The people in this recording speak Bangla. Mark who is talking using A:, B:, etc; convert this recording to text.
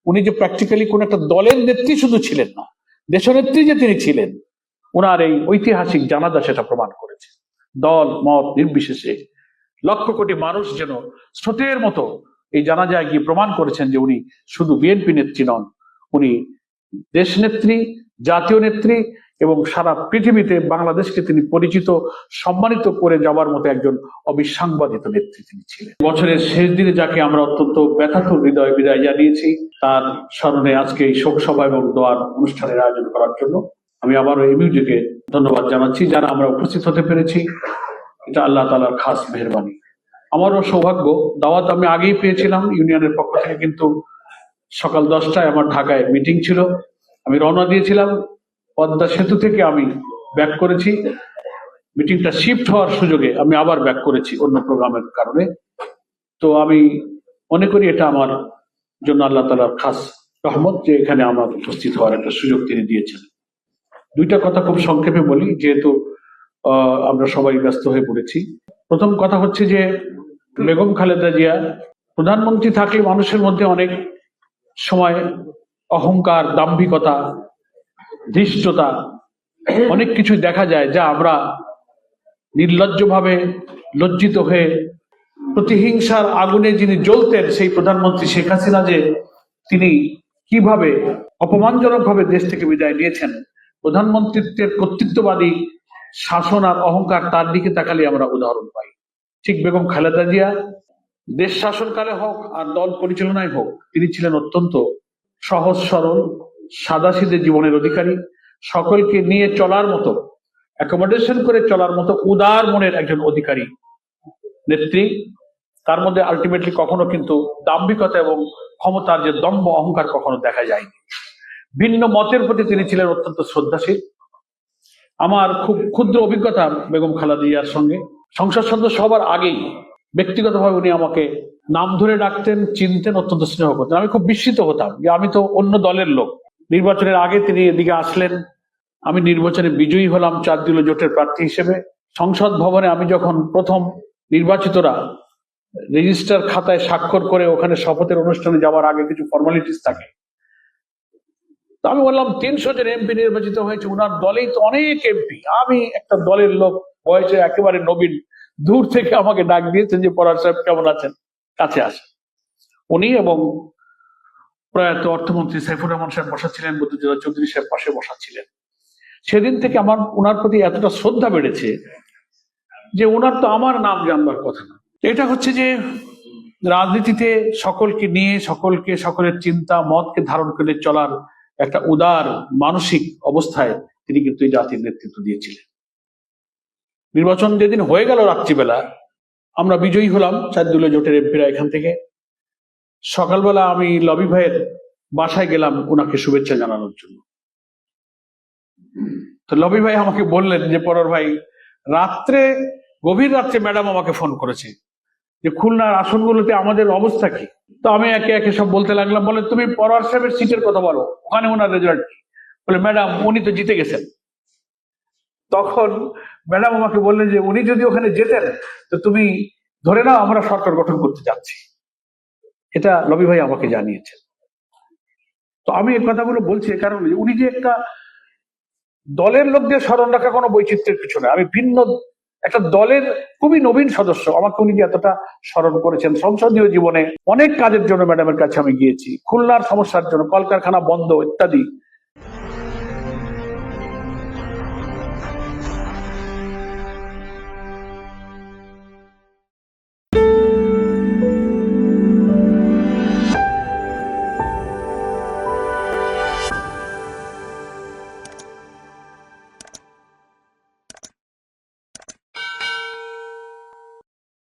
A: উনি যে প্র্যাকটিক্যালি কোন একটা দলের নেত্রী শুধু ছিলেন না, দেশনেত্রী যে তিনি ছিলেন, ওনার এই ঐতিহাসিক জানাজা সেটা প্রমাণ করেছে। দল মত নির্বিশেষে লক্ষ কোটি মানুষ যেন স্রোতের মতো এই জানাজায় গিয়ে প্রমাণ করেছেন যে উনি শুধু বিএনপি নেত্রী নন, উনি দেশ নেত্রী, জাতীয় নেত্রী, এবং সারা পৃথিবীতে বাংলাদেশকে তিনি পরিচিত, সম্মানিত করে যাওয়ার মতো একজন অবিসংবাদিত নেত্রী তিনি ছিলেন। বছরের শেষ দিনে যাকে আমরা অত্যন্ত ব্যথাতুর হৃদয়ে বিদায় জানিয়েছি, তার স্মরণে আজকে এই শোক সভা এবং দোয়ার অনুষ্ঠানের আয়োজন করার জন্য আমি আবারও এই মিউজিকে ধন্যবাদ জানাচ্ছি। যারা আমরা উপস্থিত হতে পেরেছি, এটা আল্লাহ তাআলার খাস মেহেরবানি। আমারও সৌভাগ্য, দাওয়াত আমি আগেই পেয়েছিলাম ইউনিয়নের পক্ষ থেকে, কিন্তু সকাল 10টায় আমার ঢাকায় মিটিং ছিল, আমি রওনা দিয়েছিলাম। পদ্মা সেতু থেকে আমি ব্যাক করেছি, মিটিংটা শিফট হওয়ার সুযোগে আমি আবার ব্যাক করেছি অন্য প্রোগ্রামের কারণে। তো আমি মনে করি এটা আমার জন্য আল্লাহ তাআলার খাস রহমত যে এখানে আমার উপস্থিত হওয়ার একটা সুযোগ তিনি দিয়েছেন। দুইটা কথা খুব সংক্ষেপে বলি, যেহেতু আমরা সবাই ব্যস্ত হয়ে পড়েছি। প্রথম কথা হচ্ছে যে বেগম খালেদা জিয়া প্রধানমন্ত্রী থাকলে মানুষের মধ্যে অনেক সময় অহংকার, দাম্ভিকতা, ধৃষ্টতা, অনেক কিছু দেখা যায়, যা আমরা নির্লজ্জভাবে লজ্জিত হয়ে প্রতিহিংসার আগুনে যিনি জ্বলতেন সেই প্রধানমন্ত্রী শেখ হাসিনা যে তিনি কিভাবে অপমানজনক ভাবে দেশ থেকে বিদায় নিয়েছেন, প্রধানমন্ত্রীত্বের কর্তৃত্ববাদী শাসন আর অহংকার, তার দিকে তাকালে আমরা উদাহরণ পাই। ঠিক বেগম খালেদা জিয়া দেশ শাসনকালে হোক আর দল পরিচালনায় হোক, তিনি ছিলেন অত্যন্ত সহজ সরল, সাদাসিধে জীবনের অধিকারী, সকলকে নিয়ে চলার মতো, অ্যাকোমোডেশন করে চলার মতো উদার মনের একজন অধিকারী নেত্রী। তার মধ্যে আলটিমেটলি কখনো কিন্তু দাম্ভিকতা এবং ক্ষমতার যে দম্ভ, অহংকার কখনো দেখা যায়নি। ভিন্ন মতের প্রতি তিনি ছিলেন অত্যন্ত শ্রদ্ধাশীল। আমার খুব ক্ষুদ্র অভিজ্ঞতা বেগম খালেদা জিয়ার সঙ্গে, সংসদ সদস্য হবার আগেই ব্যক্তিগতভাবে উনি আমাকে নাম ধরে ডাকতেন, চিনতেন, অত্যন্ত স্নেহ করতেন। আমি খুব বিস্মিত হতাম যে আমি তো অন্য দলের লোক। নির্বাচনের আগে তিনি এদিকে আসলেন, আমি নির্বাচনে বিজয়ী হলাম 4 দলীয় জোটের প্রার্থী হিসেবে। সংসদ ভবনে আমি যখন প্রথম নির্বাচিতরা রেজিস্টার খাতায় স্বাক্ষর করে ওখানে শপথের অনুষ্ঠানে যাওয়ার আগে কিছু ফর্মালিটিস থাকে, তো আমি বললাম 300 জন এমপি নির্বাচিত হয়েছে, উনার দলেই তো অনেক এমপি, আমি একটা দলের লোক, বয়সে একেবারে নবীন। দূর থেকে আমাকে ডাক দিয়েছেন যে পরার সাহেব কেমন আছেন, কাছে আসেন। উনি এবং প্রয়াত অর্থমন্ত্রী সাইফুর রহমান সাহেব বসা ছিলেন, বদরুদ্দোজা চৌধুরী সাহেব পাশে বসা ছিলেন। সেদিন থেকে আমার ওনার প্রতি এতটা শ্রদ্ধা বেড়েছে যে ওনার তো আমার নাম জানবার কথা না। এটা হচ্ছে যে রাজনীতিতে সকলকে নিয়ে, সকলের চিন্তা মতকে ধারণ করে চলার একটা উদার মানসিক অবস্থায় তিনি কিন্তু এই জাতির নেতৃত্ব দিয়েছিলেন। নির্বাচন যেদিন হয়ে গেল রাত্রিবেলা, আমরা বিজয়ী হলাম 4 দলীয় জোটের এমপিরা এখান থেকে। সকালবেলা আমি লবি ভাইয়ের বাসায় গেলাম ওনাকে শুভেচ্ছা জানানোর জন্য। তো লবি ভাই আমাকে বললেন যে পরার ভাই, গভীর রাত্রে ম্যাডাম আমাকে ফোন করেছে যে খুলনার আসনগুলোতে আমাদের অবস্থা কি। তো আমি একে একে সব বলতে লাগলাম। বলে, তুমি পরার সাহেবের সিটের কথা বলো, ওখানে ওনার রেজাল্ট কি? বলে, ম্যাডাম উনি তো জিতে গেছেন। তখন ম্যাডাম আমাকে বললেন যে উনি যদি ওখানে যেতেন তো তুমি ধরে নাও আমরা সরকার গঠন করতে যাচ্ছি। এটা লবি ভাই আমাকে জানিয়েছেন। তো আমি এই কথাগুলো বলছি কারণ উনি যে একটা দলের লোকদের স্মরণ রাখা কোনো বৈচিত্র্যের কিছু না, আমি ভিন্ন একটা দলের খুবই নবীন সদস্য, আমাকে উনি যে এতটা স্মরণ করেছেন। সংসদীয় জীবনে অনেক কাজের জন্য ম্যাডামের কাছে আমি গিয়েছি, খুলনার সমস্যার জন্য, কলকারখানা বন্ধ ইত্যাদি